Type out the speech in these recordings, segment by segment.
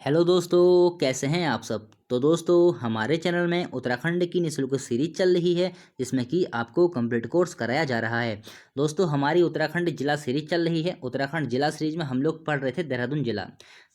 Hello दोस्तों, कैसे हैं आप सब। तो दोस्तों, हमारे चैनल में उत्तराखंड की निःशुल्क सीरीज चल रही है जिसमें कि आपको कंप्लीट कोर्स कराया जा रहा है। दोस्तों, हमारी उत्तराखंड जिला सीरीज चल रही है। उत्तराखंड जिला सीरीज में हम लोग पढ़ रहे थे देहरादून जिला।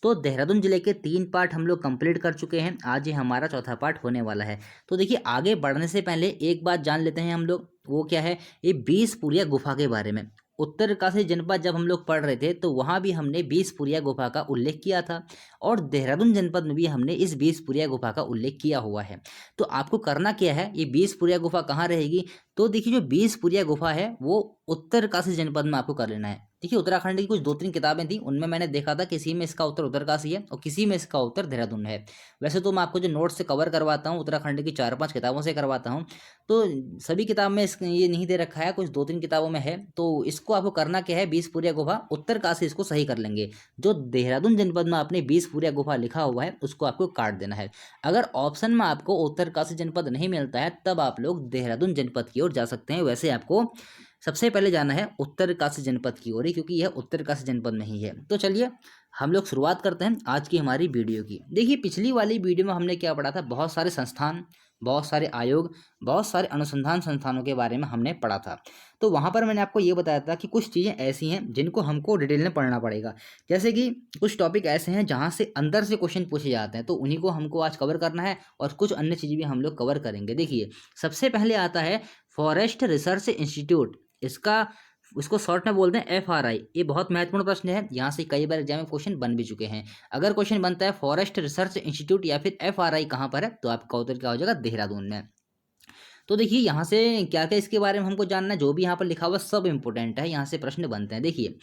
तो देहरादून जिले के 3 पार्ट हम लोग कंप्लीट कर चुके हैं। आज ये हमारा चौथा पार्ट होने वाला है। तो देखिए, आगे बढ़ने से पहले एक बात जान लेते हैं हम लोग। वो क्या है? ये 20 पुरिया गुफा के बारे में। उत्तरकाशी जनपद जब हम लोग पढ़ रहे थे तो वहाँ भी हमने 20 पुरिया गुफा का उल्लेख किया था। और देहरादून जनपद में भी हमने इस 20 पुरिया गुफा का उल्लेख किया हुआ है। तो आपको करना क्या है, ये 20 पुरिया गुफा कहाँ रहेगी? तो देखिए, जो 20 पुरिया गुफा है वो उत्तरकाशी जनपद में आपको कर लेना है। देखिए, उत्तराखंड की कुछ 2-3 किताबें थी, उनमें मैंने देखा था किसी में इसका उत्तर उत्तरकाशी है और किसी में इसका उत्तर देहरादून है। वैसे तो मैं आपको जो नोट्स से कवर करवाता हूँ उत्तराखंड की 4-5 किताबों से करवाता हूँ। तो सभी किताब में ये नहीं दे रखा है, कुछ 2-3 किताबों में है। तो इसको आपको करना क्या है, 20 पुरिया गुफा उत्तरकाशी इसको सही कर लेंगे। जो देहरादून जनपद में आपने 20 पुरिया गुफा लिखा हुआ है उसको आपको काट देना है। अगर ऑप्शन में आपको उत्तरकाशी जनपद नहीं मिलता है तब आप लोग देहरादून जनपद की ओर जा सकते हैं। वैसे आपको सबसे पहले जाना है उत्तरकाशी जनपद की ओर ही, क्योंकि यह उत्तरकाशी जनपद में ही है। तो चलिए हम लोग शुरुआत करते हैं आज की हमारी वीडियो की। देखिए, पिछली वाली वीडियो में हमने क्या पढ़ा था, बहुत सारे संस्थान, बहुत सारे आयोग, बहुत सारे अनुसंधान संस्थानों के बारे में हमने पढ़ा था। तो वहाँ पर मैंने आपको ये बताया था कि कुछ चीज़ें ऐसी हैं जिनको हमको डिटेल में पढ़ना पड़ेगा। जैसे कि कुछ टॉपिक ऐसे हैं जहाँ से अंदर से क्वेश्चन पूछे जाते हैं, तो उन्हीं को हमको आज कवर करना है। और कुछ अन्य चीज़ें भी हम लोग कवर करेंगे। देखिए, सबसे पहले आता है फॉरेस्ट रिसर्च इंस्टीट्यूट। इसका उसको शॉर्ट में बोलते हैं FRI। ये बहुत महत्वपूर्ण प्रश्न है, यहाँ से कई बार एग्जाम में क्वेश्चन बन भी चुके हैं। अगर क्वेश्चन बनता है फॉरेस्ट रिसर्च इंस्टीट्यूट या फिर FRI कहाँ पर है, तो आपका उत्तर क्या हो जाएगा, देहरादून में। तो देखिए, यहाँ से क्या क्या इसके बारे में हमको जानना है, जो भी यहाँ पर लिखा हुआ सब इंपॉर्टेंट है, यहाँ से प्रश्न बनते हैं। देखिए,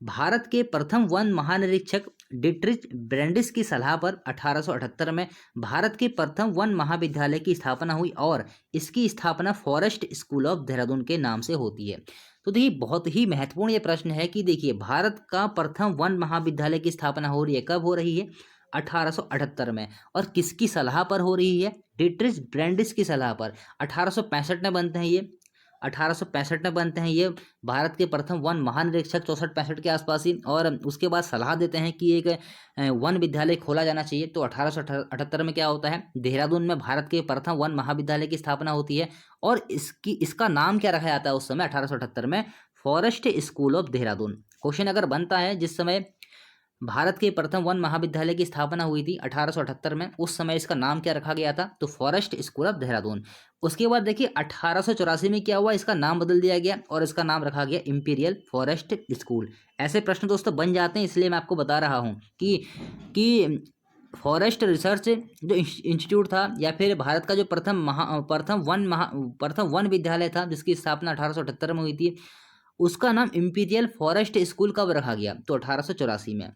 भारत के प्रथम वन महानिरीक्षक डिट्रिच ब्रैंडिस की सलाह पर 1878 में भारत के प्रथम वन महाविद्यालय की स्थापना हुई और इसकी स्थापना फॉरेस्ट स्कूल ऑफ देहरादून के नाम से होती है। तो देखिए, बहुत ही महत्वपूर्ण ये प्रश्न है कि देखिए, भारत का प्रथम वन महाविद्यालय की स्थापना हो रही है, कब हो रही है, 1878 में। और किसकी सलाह पर हो रही है, डिट्रिच ब्रैंडिस की सलाह पर। 1865 में बनते हैं ये, 1865 में बनते हैं ये भारत के प्रथम वन महानिरीक्षक, 64-65 के आसपास ही। और उसके बाद सलाह देते हैं कि एक वन विद्यालय खोला जाना चाहिए। तो 1878 में क्या होता है, देहरादून में भारत के प्रथम वन महाविद्यालय की स्थापना होती है। और इसका नाम क्या रखा जाता है उस समय 1878 में, forest school of Dehradun. Question अगर बनता है जिस समय भारत के प्रथम वन महाविद्यालय की स्थापना हुई थी 1878 में, उस समय इसका नाम क्या रखा गया था, तो फॉरेस्ट स्कूल ऑफ देहरादून। उसके बाद देखिए 1884 में क्या हुआ, इसका नाम बदल दिया गया और इसका नाम रखा गया इंपीरियल फॉरेस्ट स्कूल। ऐसे प्रश्न दोस्तों बन जाते हैं, इसलिए मैं आपको बता रहा हूँ कि फॉरेस्ट रिसर्च जो इंस्टीट्यूट था या फिर भारत का जो प्रथम वन विद्यालय था जिसकी स्थापना 1878 में हुई थी, उसका नाम इंपीरियल फॉरेस्ट स्कूल कब रखा गया, तो 1884 में।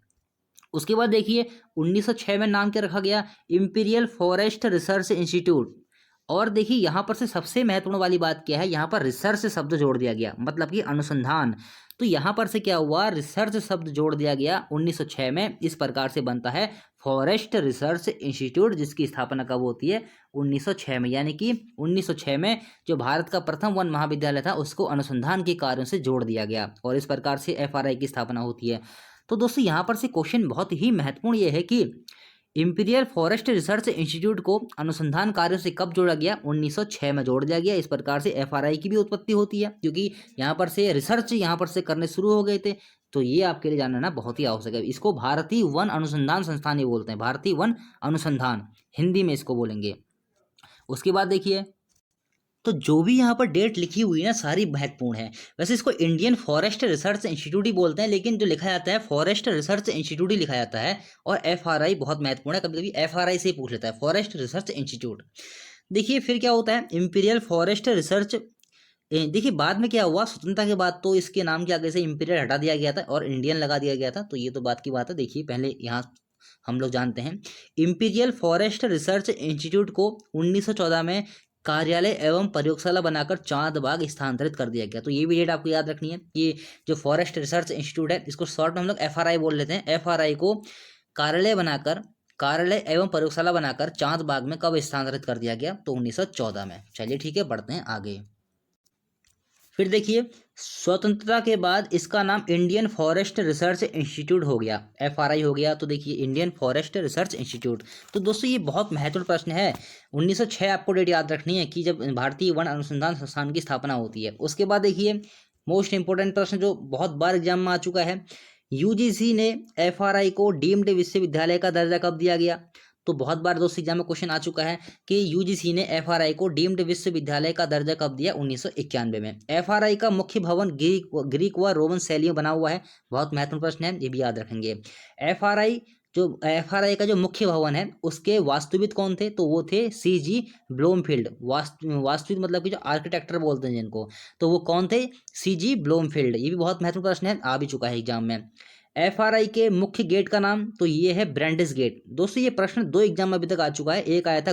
उसके बाद देखिए 1906 में नाम क्या रखा गया, इंपीरियल फॉरेस्ट रिसर्च इंस्टीट्यूट। और देखिए, यहाँ पर से सबसे महत्वपूर्ण वाली बात क्या है, यहाँ पर रिसर्च शब्द जोड़ दिया गया, मतलब कि अनुसंधान। तो यहाँ पर से क्या हुआ, रिसर्च शब्द जोड़ दिया गया 1906 में। इस प्रकार से बनता है फॉरेस्ट रिसर्च इंस्टीट्यूट, जिसकी स्थापना कब होती है, 1906 में। यानी कि 1906 में जो भारत का प्रथम वन महाविद्यालय था उसको अनुसंधान के कार्यों से जोड़ दिया गया और इस प्रकार से FRI की स्थापना होती है। तो दोस्तों, यहाँ पर से क्वेश्चन बहुत ही महत्वपूर्ण ये है कि इंपीरियल फॉरेस्ट रिसर्च इंस्टीट्यूट को अनुसंधान कार्यों से कब जोड़ा गया, 1906 में जोड़ दिया गया। इस प्रकार से FRI की भी उत्पत्ति होती है, क्योंकि यहाँ पर से रिसर्च यहाँ पर से करने शुरू हो गए थे। तो ये आपके लिए जानना बहुत ही आवश्यक है। इसको भारतीय वन अनुसंधान संस्थान ही बोलते हैं, भारतीय वन अनुसंधान, हिंदी में इसको बोलेंगे। उसके बाद देखिए, तो जो भी यहाँ पर डेट लिखी हुई है ना, सारी महत्वपूर्ण है। वैसे इसको इंडियन फॉरेस्ट रिसर्च इंस्टीट्यूट ही बोलते हैं, लेकिन जो लिखा जाता है फॉरेस्ट रिसर्च इंस्टीट्यूट ही लिखा जाता है। और FRI बहुत महत्वपूर्ण है, कभी कभी FRI से ही पूछ लेता है, फॉरेस्ट रिसर्च इंस्टीट्यूट। देखिए फिर क्या होता है, इंपीरियल फॉरेस्ट रिसर्च। देखिए, बाद में क्या हुआ, स्वतंत्रता के बाद तो इसके नाम के आगे से इंपीरियल हटा दिया गया था और इंडियन लगा दिया गया था। तो ये तो बात की बात है। देखिए, पहले यहाँ हम लोग जानते हैं, इंपीरियल फॉरेस्ट रिसर्च इंस्टीट्यूट को 1914 में कार्यालय एवं प्रयोगशाला बनाकर चांदबाग स्थानांतरित कर दिया गया। तो ये भी डेट आपको याद रखनी है। ये जो फॉरेस्ट रिसर्च इंस्टीट्यूट है, इसको शॉर्ट में हम लोग FRI बोल लेते हैं। FRI को कार्यालय एवं प्रयोगशाला बनाकर चांदबाग में कब स्थानांतरित कर दिया गया, तो 1914 में। चलिए ठीक है, बढ़ते हैं आगे। फिर देखिए, स्वतंत्रता के बाद इसका नाम इंडियन फॉरेस्ट रिसर्च इंस्टीट्यूट हो गया, एफआरआई हो गया। तो देखिए इंडियन फॉरेस्ट रिसर्च इंस्टीट्यूट। तो दोस्तों ये बहुत महत्वपूर्ण प्रश्न है। 1906 आपको डेट याद रखनी है कि जब भारतीय वन अनुसंधान संस्थान की स्थापना होती है। उसके बाद देखिए मोस्ट इंपोर्टेंट प्रश्न जो बहुत बार एग्जाम में आ चुका है, यूजीसी ने एफआरआई को डीम्ड विश्वविद्यालय का दर्जा कब दिया गया? तो बहुत बार दोस्तों एग्जाम में क्वेश्चन आ चुका है कि यूजीसी ने एफआरआई को डीम्ड विश्वविद्यालय का दर्जा कब दिया? 1991 में। एफआरआई का मुख्य भवन ग्रीक व रोमन शैली में बना हुआ है। बहुत महत्वपूर्ण प्रश्न है, ये भी याद रखेंगे। एफआरआई का जो मुख्य भवन है उसके वास्तुविद कौन थे? तो वो थे सीजी ब्लोमफील्ड। वास्तुविद मतलब कि जो आर्किटेक्टर बोलते हैं जिनको, तो वो कौन थे? CG Bloomfield. ये भी बहुत महत्वपूर्ण प्रश्न है, आ भी चुका है एग्जाम में। एफआरआई के मुख्य गेट का नाम, तो ये है ब्रांडिस गेट। दोस्तों ये प्रश्न 2 एग्जाम में अभी तक आ चुका है। एक आया था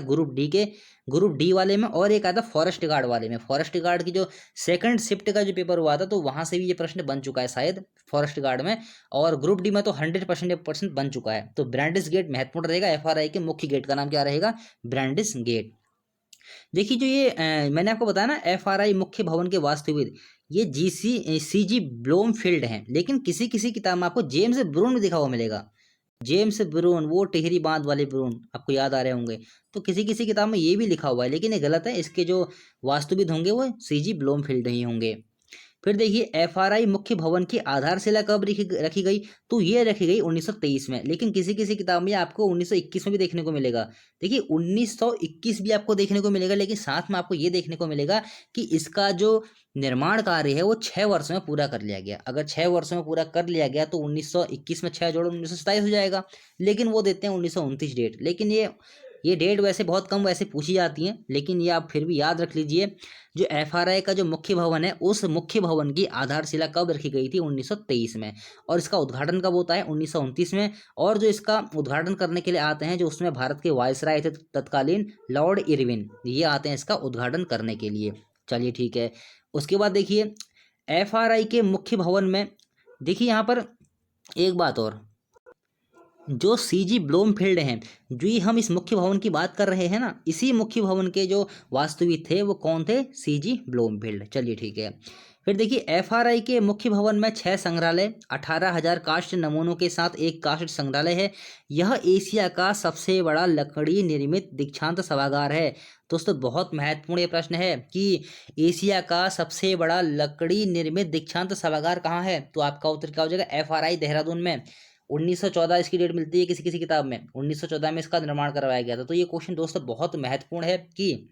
ग्रुप डी वाले में, और एक आया था फॉरेस्ट गार्ड वाले में। फॉरेस्ट गार्ड की जो सेकंड शिफ्ट का जो पेपर हुआ था, तो वहां से भी ये प्रश्न बन चुका है शायद फॉरेस्ट गार्ड में, और ग्रुप डी में तो 100% बन चुका है। तो ब्रांडिस गेट महत्वपूर्ण रहेगा। एफआरआई के मुख्य गेट का नाम क्या रहेगा? ब्रांडिस गेट। देखिए जो ये मैंने आपको बताया ना एफआरआई मुख्य भवन के वास्तुविद, ये सीजी ब्लोमफील्ड हैं। लेकिन किसी किसी किताब में आपको जेम्स ब्रून में लिखा हुआ मिलेगा। जेम्स ब्रून, वो टिहरी बांध वाले ब्रून, आपको याद आ रहे होंगे। तो किसी किसी किताब में ये भी लिखा हुआ है, लेकिन ये गलत है। इसके जो वास्तुविद होंगे वो सीजी ब्लोमफील्ड ही होंगे। फिर देखिए एफआरआई मुख्य भवन की आधारशिला कब रखी गई? तो ये रखी गई 1923 में। लेकिन किसी किसी किताब में आपको 1921 में भी देखने को मिलेगा। देखिए 1921 भी आपको देखने को मिलेगा, लेकिन साथ में आपको ये देखने को मिलेगा कि इसका जो निर्माण कार्य है वो 6 वर्ष में पूरा कर लिया गया। अगर 6 वर्षों में पूरा कर लिया गया तो 1921 में 6 जोड़ो 1927 हो जाएगा। लेकिन वो देते हैं 1929 डेट। लेकिन ये डेट वैसे बहुत कम वैसे पूछी जाती हैं, लेकिन ये आप फिर भी याद रख लीजिए। जो एफआरआई का जो मुख्य भवन है, उस मुख्य भवन की आधारशिला कब रखी गई थी? 1923 में। और इसका उद्घाटन कब होता है? 1929 में। और जो इसका उद्घाटन करने के लिए आते हैं, जो उसमें भारत के वायसराय थे तत्कालीन, लॉर्ड इरविन, ये आते हैं इसका उद्घाटन करने के लिए। चलिए ठीक है। उसके बाद देखिए एफआरआई के मुख्य भवन में, देखिए यहाँ पर एक बात और, जो सीजी ब्लोमफील्ड हैं, जो ये हम इस मुख्य भवन की बात कर रहे हैं ना, इसी मुख्य भवन के जो वास्तुविद थे वो कौन थे? CG Bloomfield. चलिए ठीक है। फिर देखिए एफआरआई के मुख्य भवन में 6 संग्रहालय, 18,000 काष्ठ नमूनों के साथ एक काष्ठ संग्रहालय है। यह एशिया का सबसे बड़ा लकड़ी निर्मित दीक्षांत सभागार है। दोस्तों बहुत महत्वपूर्ण ये प्रश्न है कि एशिया का सबसे बड़ा लकड़ी निर्मित दीक्षांत सभागार कहाँ है? तो आपका उत्तर क्या हो जाएगा? एफआरआई देहरादून में। 1914 इसकी डेट मिलती है किसी किसी किताब में। 1914 में इसका निर्माण करवाया गया था। तो ये क्वेश्चन दोस्तों बहुत महत्वपूर्ण है कि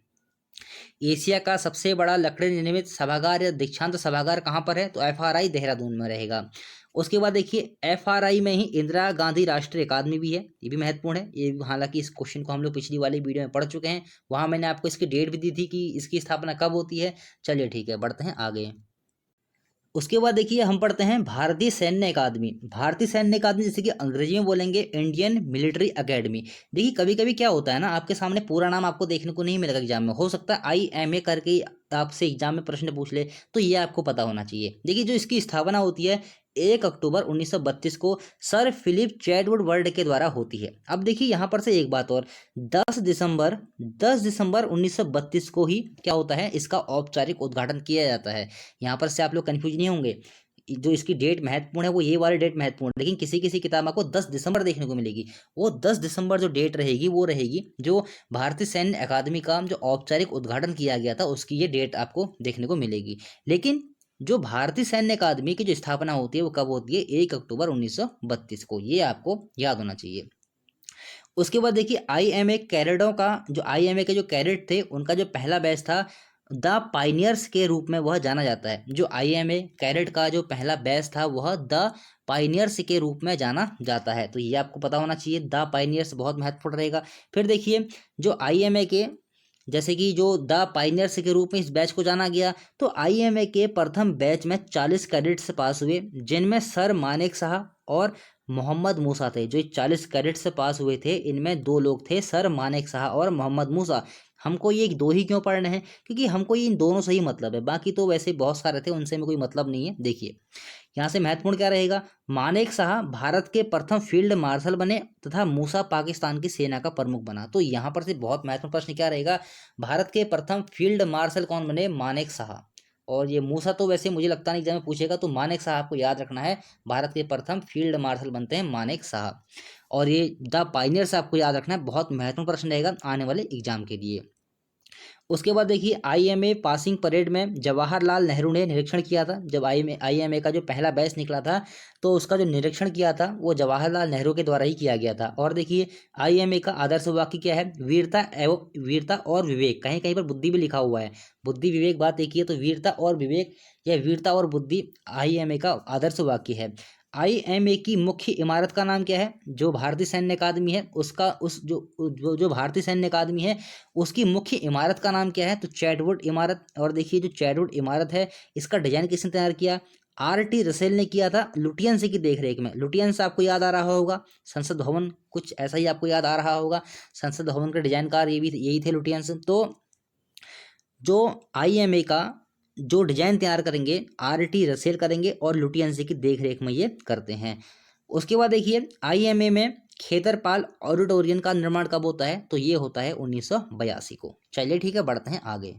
एशिया का सबसे बड़ा लकड़ी निर्मित सभागार या दीक्षांत सभागार कहाँ पर है? तो एफआरआई देहरादून में रहेगा। उसके बाद देखिए एफआरआई में ही इंदिरा गांधी राष्ट्रीय अकादमी भी है। ये भी महत्वपूर्ण है। ये हालांकि इस क्वेश्चन को हम लोग पिछली वाली वीडियो में पढ़ चुके हैं, वहां मैंने आपको इसकी डेट भी दी थी कि इसकी स्थापना कब होती है। चलिए ठीक है, बढ़ते हैं आगे। उसके बाद देखिए हम पढ़ते हैं भारतीय सैन्य अकादमी। भारतीय सैन्य अकादमी जैसे कि अंग्रेजी में बोलेंगे इंडियन मिलिट्री अकेडमी। देखिए कभी कभी क्या होता है ना, आपके सामने पूरा नाम आपको देखने को नहीं मिलेगा एग्जाम में। हो सकता है IMA करके आपसे एग्जाम में प्रश्न पूछ ले, तो ये आपको पता होना चाहिए। देखिए जो इसकी स्थापना होती है 1 अक्टूबर 1932 को सर फिलिप चैडवुड वर्ल्ड के द्वारा होती है। अब देखिए यहाँ पर से एक बात और, 10 दिसंबर 1932 को ही क्या होता है? इसका औपचारिक उद्घाटन किया जाता है। यहाँ पर से आप लोग कन्फ्यूज नहीं होंगे। जो इसकी डेट महत्वपूर्ण है वो ये वाली डेट महत्वपूर्ण है, लेकिन किसी किसी किताब में आपको 10 दिसंबर देखने को मिलेगी। वो 10 दिसंबर जो डेट रहेगी वो रहेगी जो भारतीय सैन्य अकादमी का जो औपचारिक उद्घाटन किया गया था, उसकी ये डेट आपको देखने को मिलेगी। लेकिन जो भारतीय सैन्य अकादमी की जो स्थापना होती है वो कब होती है? 1 अक्टूबर 1932 को। ये आपको याद होना चाहिए। उसके बाद देखिए IMA कैडेटों का, जो IMA के जो कैडेट थे उनका जो पहला बैच था द पाइनियर्स के रूप में वह जाना जाता है। जो IMA कैडेट का जो पहला बैच था वह द पाइनियर्स के रूप में जाना जाता है। तो ये आपको पता होना चाहिए, द पाइनियर्स बहुत महत्वपूर्ण रहेगा। फिर देखिए जो IMA के, जैसे कि जो द पाइनियर्स के रूप में इस बैच को जाना गया, तो IMA के प्रथम बैच में 40 कैडेट्स पास हुए, जिनमें सर मानेक शाह और मोहम्मद मूसा थे। जो 40 कैडेट्स पास हुए थे, इनमें 2 लोग थे, सर मानेक शाह और मोहम्मद मूसा। हमको ये 2 ही क्यों पढ़ने हैं? क्योंकि हमको ये इन दोनों से ही मतलब है, बाकी तो वैसे बहुत सारे थे, उनसे में कोई मतलब नहीं है। देखिए यहाँ से महत्वपूर्ण क्या रहेगा, मानेक शाह भारत के प्रथम फील्ड मार्शल बने तथा मूसा पाकिस्तान की सेना का प्रमुख बना। तो यहाँ पर से बहुत महत्वपूर्ण प्रश्न क्या रहेगा, भारत के प्रथम फील्ड मार्शल कौन बने? मानेक शाह। और ये मूसा तो वैसे मुझे लगता नहीं एग्जाम में पूछेगा, तो मानेक शाह आपको याद रखना है। भारत के प्रथम फील्ड मार्शल बनते हैं मानेक शाह। और ये द पाइनियर्स आपको याद रखना है, बहुत महत्वपूर्ण प्रश्न रहेगा आने वाले एग्जाम के लिए। उसके बाद देखिए आईएमए पासिंग परेड में जवाहरलाल नेहरू ने निरीक्षण किया था। जब आईएमए का जो पहला बैच निकला था तो उसका जो निरीक्षण किया था वो जवाहरलाल नेहरू के द्वारा ही किया गया था। और देखिए आईएमए का आदर्श वाक्य क्या है, वीरता और विवेक। कहीं कहीं पर बुद्धि भी लिखा हुआ है, बुद्धि विवेक बात एक ही है, तो वीरता और विवेक या वीरता और बुद्धि आईएमए का आदर्श वाक्य है। आईएमए की मुख्य इमारत का नाम क्या है, जो भारतीय सैन्य अकादमी है उसका उस जो भारतीय सैन्य अकादमी है उसकी मुख्य इमारत का नाम क्या है, तो चैटवुड इमारत। और देखिए जो चैटवुड इमारत है इसका डिजाइन किसने तैयार किया, आर.टी. रसेल ने किया था लुटियंस की देखरेख में। लुटियंस आपको याद आ रहा होगा, संसद भवन कुछ ऐसा ही आपको याद आ रहा होगा, संसद भवन के डिजाइनकार ये भी यही थे लुटियंस। तो जो आईएमए का जो डिजाइन तैयार करेंगे आर.टी. रसेल करेंगे और लुटियंस की देखरेख में ये करते हैं। उसके बाद देखिए आईएमए में खेतरपाल ऑडिटोरियम का निर्माण कब होता है, तो ये होता है 1982 को। चलिए ठीक है, बढ़ते हैं आगे।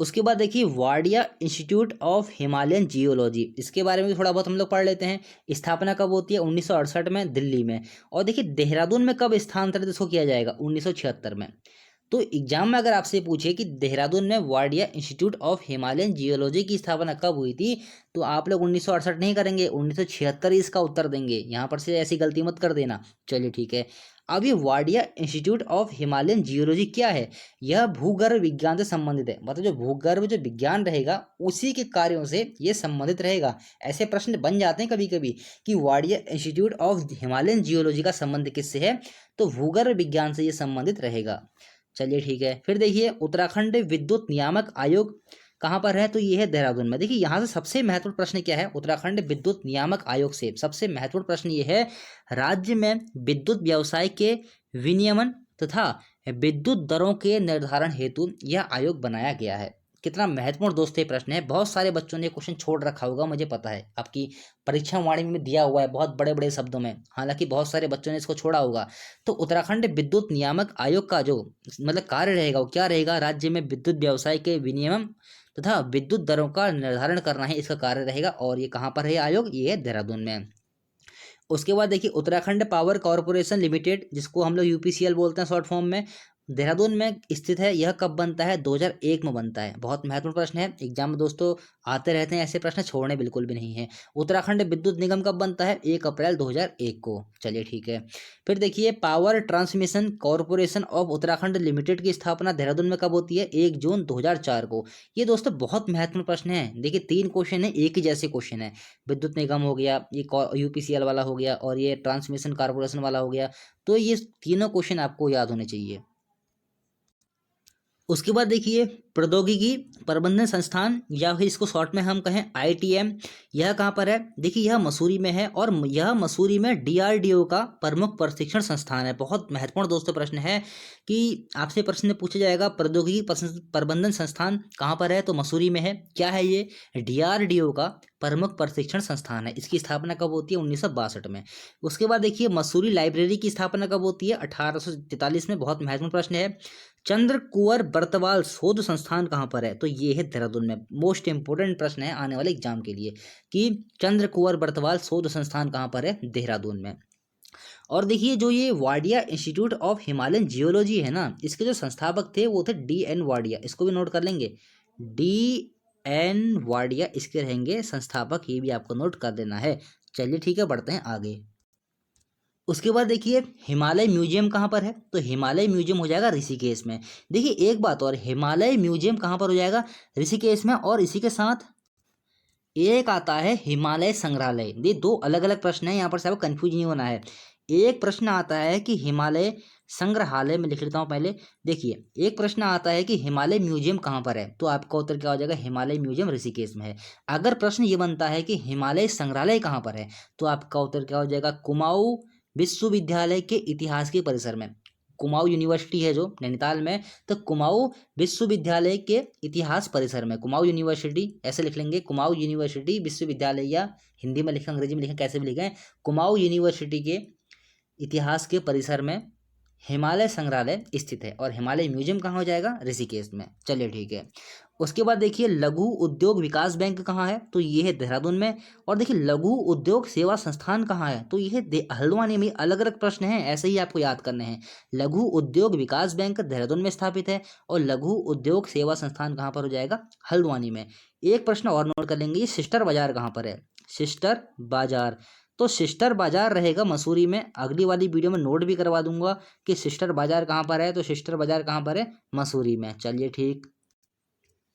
उसके बाद देखिए Wadia institute of Himalayan geology, इसके बारे में भी थोड़ा बहुत हम लोग पढ़ लेते हैं। स्थापना कब होती है, 1968 में दिल्ली में। और देखिए देहरादून में कब स्थानांतरित इसको किया जाएगा, 1976 में। तो एग्जाम में अगर आपसे पूछे कि देहरादून में Wadia institute of Himalayan geology की स्थापना कब हुई थी, तो आप लोग 1968 नहीं करेंगे, 1976 ही इसका उत्तर देंगे। यहाँ पर से ऐसी गलती मत कर देना। चलिए ठीक है। अब ये Wadia institute of Himalayan geology क्या है, यह भूगर्भ विज्ञान से संबंधित है। मतलब जो भूगर्भ जो विज्ञान रहेगा उसी के कार्यों से ये संबंधित रहेगा। ऐसे प्रश्न बन जाते हैं कभी कभी कि Wadia institute of Himalayan geology का संबंध किससे है, तो भूगर्भ विज्ञान से ये संबंधित रहेगा। चलिए ठीक है। फिर देखिए उत्तराखंड विद्युत नियामक आयोग कहाँ पर है, तो ये है देहरादून में। देखिए यहाँ से सबसे महत्वपूर्ण प्रश्न क्या है, उत्तराखंड विद्युत नियामक आयोग से सबसे महत्वपूर्ण प्रश्न ये है, राज्य में विद्युत व्यवसाय के विनियमन तथा विद्युत दरों के निर्धारण हेतु यह आयोग बनाया गया है। कितना महत्वपूर्ण दोस्तों ये प्रश्न है, बहुत सारे बच्चों ने क्वेश्चन छोड़ रखा होगा, मुझे पता है आपकी परीक्षा वाणी में दिया हुआ है बहुत बड़े बड़े शब्दों में, हालांकि बहुत सारे बच्चों ने इसको छोड़ा होगा। तो उत्तराखंड विद्युत नियामक आयोग का जो मतलब कार्य रहेगा वो क्या रहेगा, राज्य में विद्युत व्यवसाय के विनियमन तथा विद्युत दरों का निर्धारण करना है, इसका कार्य रहेगा। और ये कहाँ पर है आयोग, ये है देहरादून में। उसके बाद देखिए उत्तराखंड पावर कॉरपोरेशन लिमिटेड, जिसको हम लोग यूपीसीएल बोलते हैं शॉर्ट फॉर्म में, देहरादून में स्थित है। यह कब बनता है, 2001 में बनता है। बहुत महत्वपूर्ण प्रश्न है, एग्जाम में दोस्तों आते रहते हैं ऐसे प्रश्न, छोड़ने बिल्कुल भी नहीं है। उत्तराखंड विद्युत निगम कब बनता है, 1 अप्रैल 2001 को। चलिए ठीक है। फिर देखिए power transmission corporation of Uttarakhand limited की स्थापना देहरादून में कब होती है, 1 जून 2004 को। ये दोस्तों बहुत महत्वपूर्ण प्रश्न है। देखिए 3 क्वेश्चन है, एक ही जैसे क्वेश्चन है। विद्युत निगम हो गया, ये यूपीसीएल वाला हो गया, और ये ट्रांसमिशन कॉरपोरेशन वाला हो गया। तो ये तीनों क्वेश्चन आपको याद होने चाहिए। उसके बाद देखिए प्रौद्योगिकी प्रबंधन संस्थान, या फिर इसको शॉर्ट में हम कहें आईटीएम, यह कहाँ पर है, देखिए यह मसूरी में है। और यह मसूरी में डीआरडीओ का प्रमुख प्रशिक्षण संस्थान है। बहुत महत्वपूर्ण दोस्तों प्रश्न है कि आपसे प्रश्न पूछा जाएगा प्रौद्योगिकी प्रबंधन संस्थान कहाँ पर है, तो मसूरी में है। क्या है ये, डीआरडीओ का प्रमुख प्रशिक्षण संस्थान है। इसकी स्थापना कब होती है, 1962 में। उसके बाद देखिए मसूरी लाइब्रेरी की स्थापना कब होती है, 1843 में। बहुत महत्वपूर्ण प्रश्न है। चंद्र कुंवर बर्तवाल शोध संस्थान कहाँ पर है, तो ये है देहरादून में। मोस्ट इंपोर्टेंट प्रश्न है आने वाले एग्जाम के लिए कि चंद्र कुंवर बर्तवाल शोध संस्थान कहाँ पर है, देहरादून में। और देखिए जो ये Wadia institute of Himalayan geology है ना, इसके जो संस्थापक थे वो थे डी.एन. वाडिया। इसको भी नोट कर लेंगे, डी.एन. वाडिया इसके रहेंगे संस्थापक, ये भी आपको नोट कर देना है। चलिए ठीक है, बढ़ते हैं आगे। उसके बाद देखिए हिमालय म्यूजियम कहाँ पर है, तो हिमालय म्यूजियम हो जाएगा ऋषिकेश में। देखिए एक बात और, हिमालय म्यूजियम कहाँ पर हो जाएगा, ऋषिकेश में। और इसी के साथ एक आता है हिमालय संग्रहालय। ये 2 अलग अलग प्रश्न है, यहाँ पर से आपको कंफ्यूज नहीं होना है। एक प्रश्न आता है कि हिमालय संग्रहालय में, लिख लेता हूँ पहले। देखिए एक प्रश्न आता है कि हिमालय म्यूजियम कहाँ पर है, तो आपका उत्तर क्या हो जाएगा, हिमालय म्यूजियम ऋषिकेश में है। अगर प्रश्न ये बनता है कि हिमालय संग्रहालय कहाँ पर है, तो आपका उत्तर क्या हो जाएगा, कुमाऊं विश्वविद्यालय के इतिहास के परिसर में। कुमाऊं यूनिवर्सिटी है जो नैनीताल में, तो कुमाऊं विश्वविद्यालय के इतिहास परिसर में। कुमाऊं यूनिवर्सिटी ऐसे लिख लेंगे, कुमाऊं यूनिवर्सिटी विश्वविद्यालय, या हिंदी में लिखें अंग्रेजी में लिखें कैसे भी लिखें, कुमाऊं यूनिवर्सिटी के इतिहास के परिसर में हिमालय संग्रहालय स्थित है। और हिमालय म्यूजियम कहाँ हो जाएगा? ऋषिकेश में। चलिए ठीक है। उसके बाद देखिए लघु उद्योग विकास बैंक कहाँ है? तो ये है देहरादून में। और देखिए लघु उद्योग सेवा संस्थान कहाँ है? तो ये है हल्द्वानी में। अलग अलग प्रश्न हैं, ऐसे ही आपको याद करने हैं। लघु उद्योग विकास बैंक देहरादून में स्थापित है और लघु उद्योग सेवा संस्थान कहाँ पर हो जाएगा? हल्द्वानी में। एक प्रश्न और नोट कर लेंगे, ये सिस्टर बाजार कहाँ पर है? सिस्टर बाजार, तो सिस्टर बाजार रहेगा मसूरी में। अगली वाली वीडियो में नोट भी करवा दूंगा कि सिस्टर बाजार कहाँ पर है। तो सिस्टर बाजार कहाँ पर है? मसूरी में। चलिए ठीक।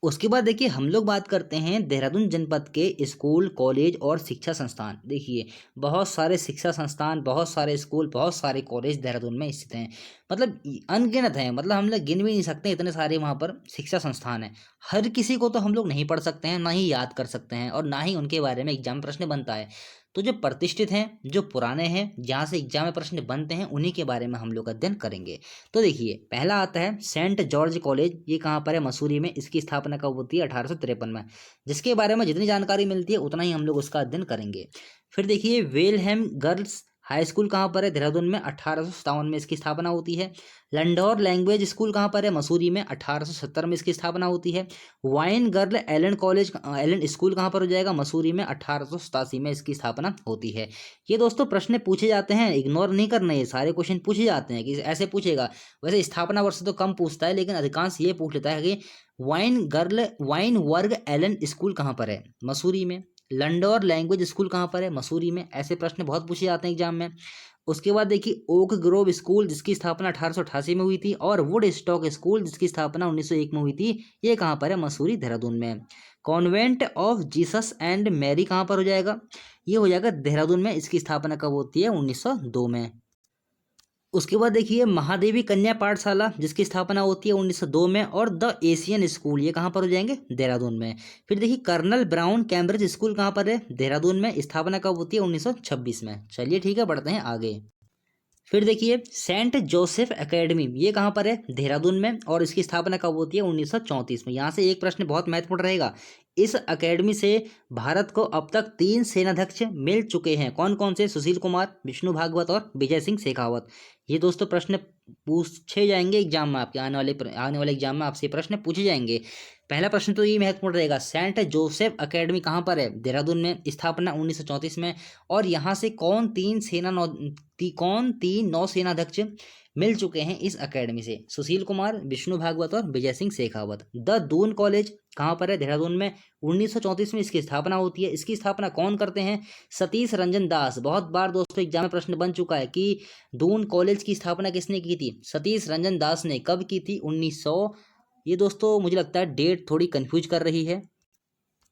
उसके बाद देखिए हम लोग बात करते हैं देहरादून जनपद के स्कूल, कॉलेज और शिक्षा संस्थान। देखिए बहुत सारे शिक्षा संस्थान, बहुत सारे स्कूल, बहुत सारे कॉलेज देहरादून में स्थित हैं। मतलब अनगिनत हैं, मतलब हम लोग गिन भी नहीं सकते, इतने सारे वहाँ पर शिक्षा संस्थान हैं। हर किसी को तो हम लोग नहीं पढ़ सकते हैं, ना ही याद कर सकते हैं, और ना ही उनके बारे में एग्जाम प्रश्न बनता है। तो जो प्रतिष्ठित हैं, जो पुराने हैं, जहाँ से एग्जाम में प्रश्न बनते हैं, उन्हीं के बारे में हम लोग अध्ययन करेंगे। तो देखिए पहला आता है सेंट जॉर्ज कॉलेज। ये कहाँ पर है? मसूरी में। इसकी स्थापना कब होती है? 1853 में। जिसके बारे में जितनी जानकारी मिलती है उतना ही हम लोग उसका अध्ययन करेंगे। फिर देखिए वेलहेम गर्ल्स हाई स्कूल कहाँ पर है? देहरादून में। 1857 में इसकी स्थापना होती है। लंडौर लैंग्वेज स्कूल कहाँ पर है? मसूरी में। 1870 में इसकी स्थापना होती है। Wynberg Allen college, Allen school कहाँ पर हो जाएगा? मसूरी में। 1887 में इसकी स्थापना होती है। ये दोस्तों प्रश्न पूछे जाते हैं, इग्नोर नहीं करना, ये सारे क्वेश्चन पूछे जाते हैं कि ऐसे पूछेगा। वैसे स्थापना वर्ष तो कम पूछता है, लेकिन अधिकांश ये पूछ लेता है कि वाइन वर्ग एलन स्कूल कहाँ पर है? मसूरी में। लंडौर लैंग्वेज स्कूल कहाँ पर है? मसूरी में। ऐसे प्रश्न बहुत पूछे जाते हैं एग्जाम में। उसके बाद देखिए ओक ग्रोव स्कूल जिसकी स्थापना 1888 में हुई थी, और वुड स्टॉक स्कूल जिसकी स्थापना 1901 में हुई थी, ये कहाँ पर है? मसूरी, देहरादून में। Convent of Jesus and Mary कहाँ पर हो जाएगा? ये हो जाएगा देहरादून में। इसकी स्थापना कब होती है? 1902 में। उसके बाद देखिए महादेवी कन्या पाठशाला जिसकी स्थापना होती है 1902 में, और द एशियन स्कूल ये कहाँ पर हो जाएंगे? देहरादून में। फिर देखिए कर्नल ब्राउन कैम्ब्रिज स्कूल कहाँ पर है? देहरादून में। स्थापना कब होती है? 1926 में। चलिए ठीक है, बढ़ते हैं आगे। फिर देखिए सेंट जोसेफ एकेडमी ये कहाँ पर है? देहरादून में। और इसकी स्थापना कब होती है? 1934 में। यहाँ से एक प्रश्न बहुत महत्वपूर्ण रहेगा। इस एकेडमी से भारत को अब तक 3 सेनाध्यक्ष मिल चुके हैं। कौन कौन से? सुशील कुमार, विष्णु भागवत और विजय सिंह शेखावत। ये दोस्तों प्रश्न पूछे जाएंगे एग्जाम में, आपके आने वाले एग्जाम में आपसे प्रश्न पूछे जाएंगे। पहला प्रश्न तो ये महत्वपूर्ण रहेगा, सेंट जोसेफ एकेडमी कहाँ पर है? देहरादून में। स्थापना 1934 में। और यहाँ से कौन तीन नौसेनाध्यक्ष मिल चुके हैं इस एकेडमी से? सुशील कुमार, विष्णु भागवत और विजय सिंह शेखावत। द दून कॉलेज कहाँ पर है? देहरादून में। 1934 में इसकी स्थापना होती है। इसकी स्थापना कौन करते हैं? सतीश रंजन दास। बहुत बार दोस्तों एग्जाम में प्रश्न बन चुका है कि दून कॉलेज की स्थापना किसने की थी? सतीश रंजन दास ने। कब की थी? 1900। ये दोस्तों मुझे लगता है डेट थोड़ी कंफ्यूज कर रही है।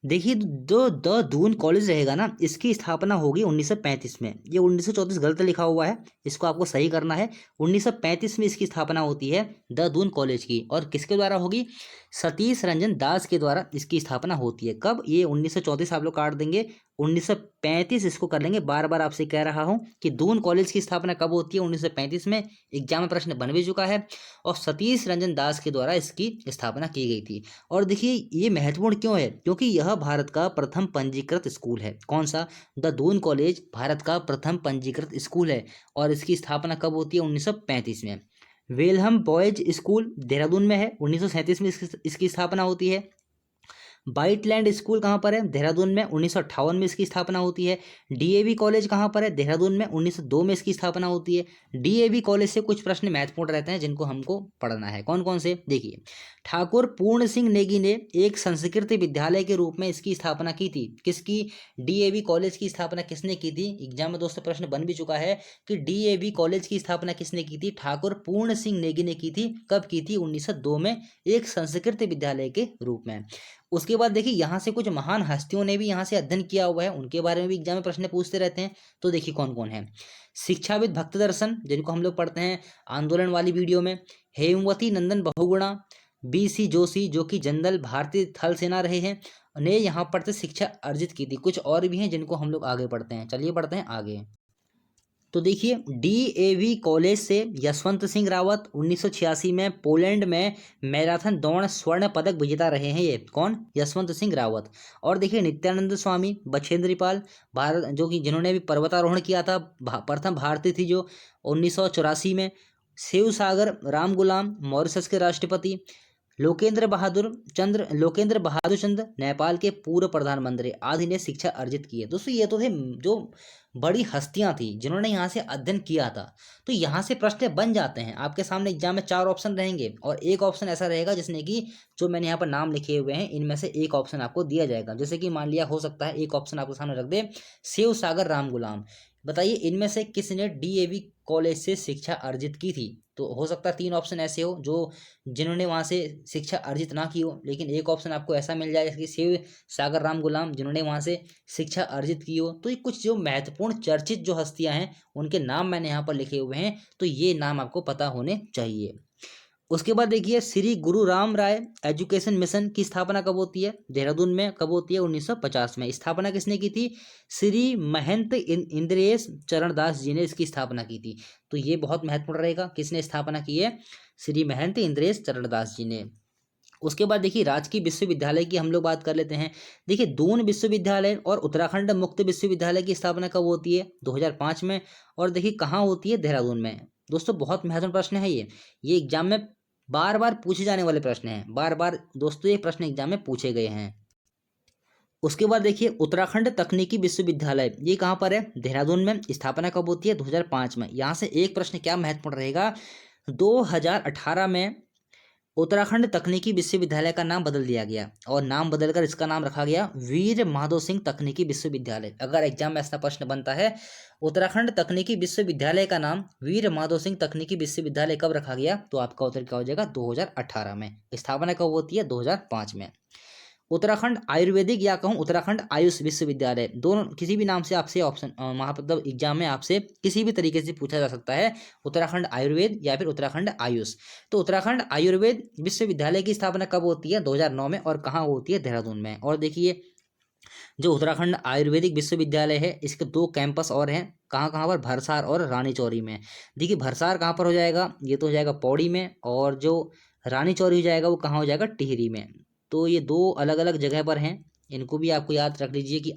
देखिए जो द दून कॉलेज रहेगा ना, इसकी स्थापना होगी 1935 में। ये 1934 गलत लिखा हुआ है, इसको आपको सही करना है। 1935 में इसकी स्थापना होती है द दून कॉलेज की। और किसके द्वारा होगी? सतीश रंजन दास के द्वारा इसकी स्थापना होती है। कब? ये 1934 आप लोग काट देंगे, 1935 इसको कर लेंगे। बार बार आपसे कह रहा हूं कि दून कॉलेज की स्थापना कब होती है? 1935 में। एग्जाम में प्रश्न बन भी चुका है, और सतीश रंजन दास के द्वारा इसकी स्थापना की गई थी। और देखिए ये महत्वपूर्ण क्यों है? क्योंकि यह भारत का प्रथम पंजीकृत स्कूल है। कौन सा? द दून कॉलेज भारत का प्रथम पंजीकृत स्कूल है। और इसकी स्थापना कब होती है? 1935 में। वेलहम बॉयज स्कूल देहरादून में है। 1937 में इसकी स्थापना होती है। बाइटलैंड स्कूल कहाँ पर है? देहरादून में। 1958 में इसकी स्थापना होती है। डीएवी कॉलेज कहाँ पर है? देहरादून में। 1902 में इसकी स्थापना होती है। डीएवी कॉलेज से कुछ प्रश्न महत्वपूर्ण रहते हैं जिनको हमको पढ़ना है। कौन कौन से? देखिए ठाकुर पूर्ण सिंह नेगी ने एक संस्कृत विद्यालय के रूप में इसकी स्थापना की थी। किसकी? डीएवी कॉलेज की स्थापना किसने की थी? एग्जाम में दोस्तों प्रश्न बन भी चुका है कि डीएवी कॉलेज की स्थापना किसने की थी? ठाकुर पूर्ण सिंह नेगी ने की थी। कब की थी? 1902 में, एक संस्कृत विद्यालय के रूप में। उसके बाद देखिए यहाँ से कुछ महान हस्तियों ने भी यहाँ से अध्ययन किया हुआ है, उनके बारे में भी एग्जाम में प्रश्न पूछते रहते हैं। तो देखिए कौन कौन है। शिक्षाविद भक्त दर्शन जिनको हम लोग पढ़ते हैं आंदोलन वाली वीडियो में। हेमवती नंदन बहुगुणा। बीसी जोशी जो कि जनरल भारतीय थल सेना रहे हैं, ने यहाँ पर से शिक्षा अर्जित की थी। कुछ और भी हैं जिनको हम लोग आगे पढ़ते हैं। चलिए बढ़ते हैं आगे। तो देखिए डीएवी कॉलेज से यशवंत सिंह रावत 1986 में पोलैंड में मैराथन दौड़ स्वर्ण पदक विजेता रहे हैं। ये कौन? यशवंत सिंह रावत। और देखिए नित्यानंद स्वामी बछेंद्रीपाल, भारत जो कि जिन्होंने भी पर्वतारोहण किया था, प्रथम भारतीय थी जो 1984 में। शिव सागर राम गुलाम मॉरिशस के राष्ट्रपति, लोकेंद्र बहादुर चंद नेपाल के पूर्व प्रधानमंत्री आदि ने शिक्षा अर्जित की है। दोस्तों ये तो थे जो बड़ी हस्तियां थी जिन्होंने यहाँ से अध्ययन किया था। तो यहाँ से प्रश्न बन जाते हैं आपके सामने एग्जाम में। 4 ऑप्शन रहेंगे और एक ऑप्शन ऐसा रहेगा जिसने कि जो मैंने यहाँ पर नाम लिखे हुए हैं इनमें से एक ऑप्शन आपको दिया जाएगा। जैसे कि मान लिया हो सकता है एक ऑप्शन आपके सामने रख दे शिव सागर राम गुलाम। बताइए इनमें से किसने डीएवी कॉलेज से शिक्षा अर्जित की थी। तो हो सकता है 3 ऑप्शन ऐसे हो जो जिन्होंने वहाँ से शिक्षा अर्जित ना की हो, लेकिन एक ऑप्शन आपको ऐसा मिल जाए कि शिव सागर राम गुलाम जिन्होंने वहाँ से शिक्षा अर्जित की हो। तो ये कुछ जो महत्वपूर्ण चर्चित जो हस्तियां हैं उनके नाम मैंने यहाँ पर लिखे हुए हैं, तो ये नाम आपको पता होने चाहिए। उसके बाद देखिए श्री गुरु राम राय एजुकेशन मिशन की स्थापना कब होती है, देहरादून में कब होती है, 1950 में। स्थापना किसने की थी, श्री महंत इंद्रेश चरण दास जी ने इसकी स्थापना की थी। तो ये बहुत महत्वपूर्ण रहेगा, किसने स्थापना की है, श्री महंत इंद्रेश चरण दास जी ने। उसके बाद देखिए राजकीय विश्वविद्यालय की हम लोग बात कर लेते हैं। देखिए दून विश्वविद्यालय और उत्तराखंड मुक्त विश्वविद्यालय की स्थापना कब होती है, 2005 में। और देखिए कहाँ होती है, देहरादून में। दोस्तों बहुत महत्वपूर्ण प्रश्न है ये एग्जाम में बार बार पूछे जाने वाले प्रश्न हैं, बार बार दोस्तों ये प्रश्न एग्जाम में पूछे गए हैं। उसके बाद देखिए उत्तराखंड तकनीकी विश्वविद्यालय ये कहाँ पर है, देहरादून में। स्थापना कब होती है, 2005 में। यहाँ से एक प्रश्न क्या महत्वपूर्ण रहेगा, 2018 में उत्तराखंड तकनीकी विश्वविद्यालय का नाम बदल दिया गया और नाम बदलकर इसका नाम रखा गया वीर माधो सिंह तकनीकी विश्वविद्यालय। अगर एग्जाम में ऐसा प्रश्न बनता है उत्तराखंड तकनीकी विश्वविद्यालय का नाम वीर माधो सिंह तकनीकी विश्वविद्यालय कब रखा गया, तो आपका उत्तर क्या हो जाएगा, 2018 में। स्थापना कब होती है, 2005 में। उत्तराखंड आयुर्वेदिक या कहूँ उत्तराखंड आयुष विश्वविद्यालय, दोनों किसी भी नाम से आपसे ऑप्शन मतलब एग्जाम में आपसे किसी भी तरीके से पूछा जा सकता है, उत्तराखंड आयुर्वेद या फिर उत्तराखंड आयुष। तो उत्तराखंड आयुर्वेद विश्वविद्यालय की स्थापना कब होती है, 2009 में। और कहाँ होती है, देहरादून में। और देखिए जो उत्तराखंड आयुर्वेदिक विश्वविद्यालय है इसके 2 कैंपस और हैं, कहाँ कहाँ पर, भरसार और रानी चौरी में। देखिए भरसार कहाँ पर हो जाएगा, ये तो हो जाएगा पौड़ी में। और जो रानी चौरी हो जाएगा वो कहाँ हो जाएगा, टिहरी में। तो ये 2 अलग अलग जगह पर हैं, इनको भी आपको याद रख लीजिए कि